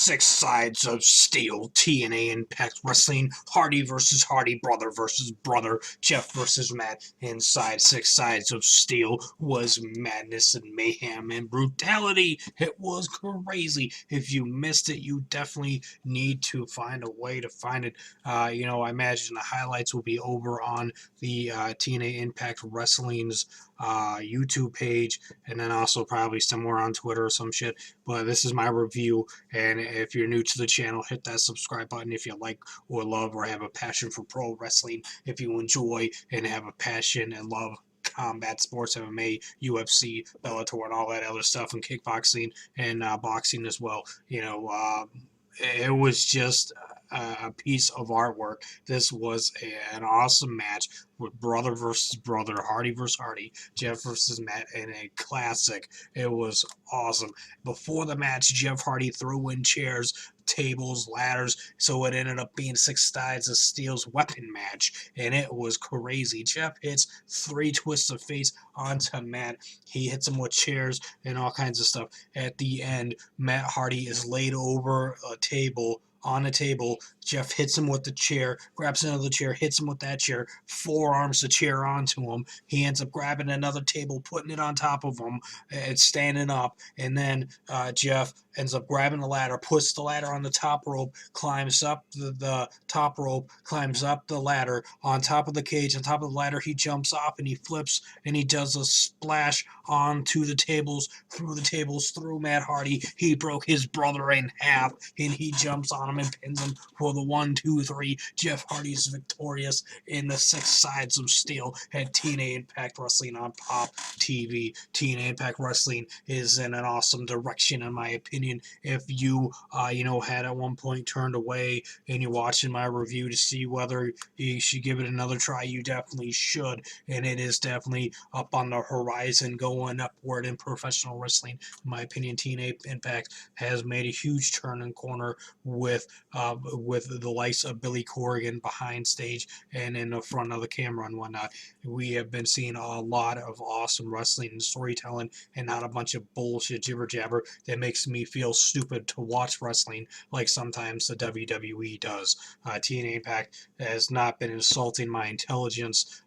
Six Sides of Steel, TNA Impact Wrestling, Hardy versus Hardy, brother versus brother, Jeff versus Matt. Inside Six Sides of Steel was madness and mayhem and brutality. It was crazy. If you missed it, you definitely need to find a way to find it. I imagine the highlights will be over on the TNA Impact Wrestling's YouTube page, and then also probably somewhere on Twitter or some shit. But this is my review, and if you're new to the channel, hit that subscribe button if you like or love or have a passion for pro wrestling. If you enjoy and have a passion and love combat sports, MMA, UFC, Bellator, and all that other stuff, and kickboxing and boxing as well. It was just a piece of artwork. This was an awesome match with brother versus brother, Hardy versus Hardy, Jeff versus Matt, and a classic. It was awesome. Before the match, Jeff Hardy threw in chairs, tables, ladders, so it ended up being Six Sides of Steel's weapon match, and it was crazy. Jeff hits 3 twists of face onto Matt. He hits him with chairs and all kinds of stuff. At the end, Matt Hardy is laid over a table, on a table. Jeff hits him with the chair, grabs another chair, hits him with that chair, forearms the chair onto him. He ends up grabbing another table, putting it on top of him, and standing up. And then Jeff ends up grabbing the ladder, puts the ladder on the top rope, climbs up the top rope, climbs up the ladder on top of the cage. On top of the ladder, he jumps off and he flips and he does a splash onto the tables, through Matt Hardy. He broke his brother in half, and he jumps on him and pins him for the 1, 2, 3. Jeff Hardy's victorious in the Six Sides of Steel at TNA Impact Wrestling on Pop TV. TNA Impact Wrestling is in an awesome direction, in my opinion. If you, had at one point turned away and you're watching my review to see whether you should give it another try, you definitely should. And it is definitely up on the horizon, going upward in professional wrestling. In my opinion, TNA Impact has made a huge turn and corner with the likes of Billy Corgan behind stage and in the front of the camera and whatnot. We have been seeing a lot of awesome wrestling and storytelling, and not a bunch of bullshit jibber jabber that makes me feel stupid to watch wrestling like sometimes the WWE does. TNA Impact has not been insulting my intelligence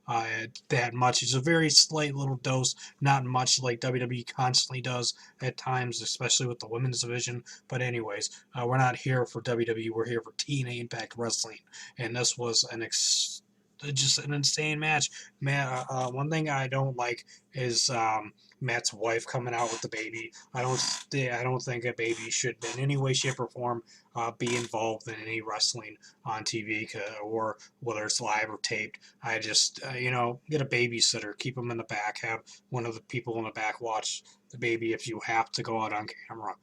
that much. It's a very slight little dose, not much like WWE constantly does at times, especially with the women's division. But anyways, we're not here for WWE. We're here for TNA Impact Wrestling, and this was just an insane match. Man, one thing I don't like is Matt's wife coming out with the baby. I don't think a baby should, in any way, shape, or form, be involved in any wrestling on TV, or whether it's live or taped. I just, get a babysitter, keep them in the back, have one of the people in the back watch the baby if you have to go out on camera.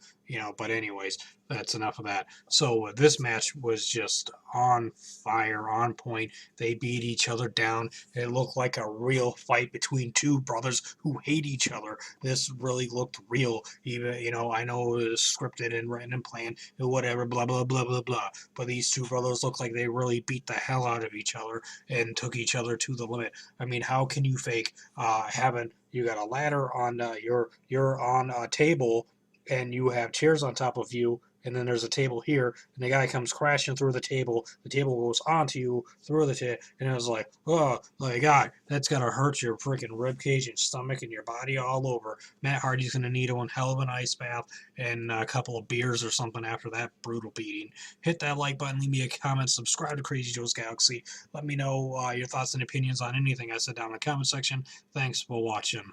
But anyways, that's enough of that. So this match was just on fire, on point. They beat each other down. It looked like a real fight between two brothers who hate each other. This really looked real. Even, I know it was scripted and written and planned and whatever, blah, blah, blah, blah, blah. But these two brothers look like they really beat the hell out of each other and took each other to the limit. I mean, how can you fake having, you got a ladder on, you're on a table, and you have chairs on top of you, and then there's a table here, and the guy comes crashing through the table goes onto you through the table, and it was like, oh my god, that's gonna hurt your freaking rib cage and stomach and your body all over. Matt Hardy's gonna need one hell of an ice bath and a couple of beers or something after that brutal beating. Hit that like button, leave me a comment, subscribe to Crazy Joe's Galaxy. Let me know your thoughts and opinions on anything I said down in the comment section. Thanks for watching.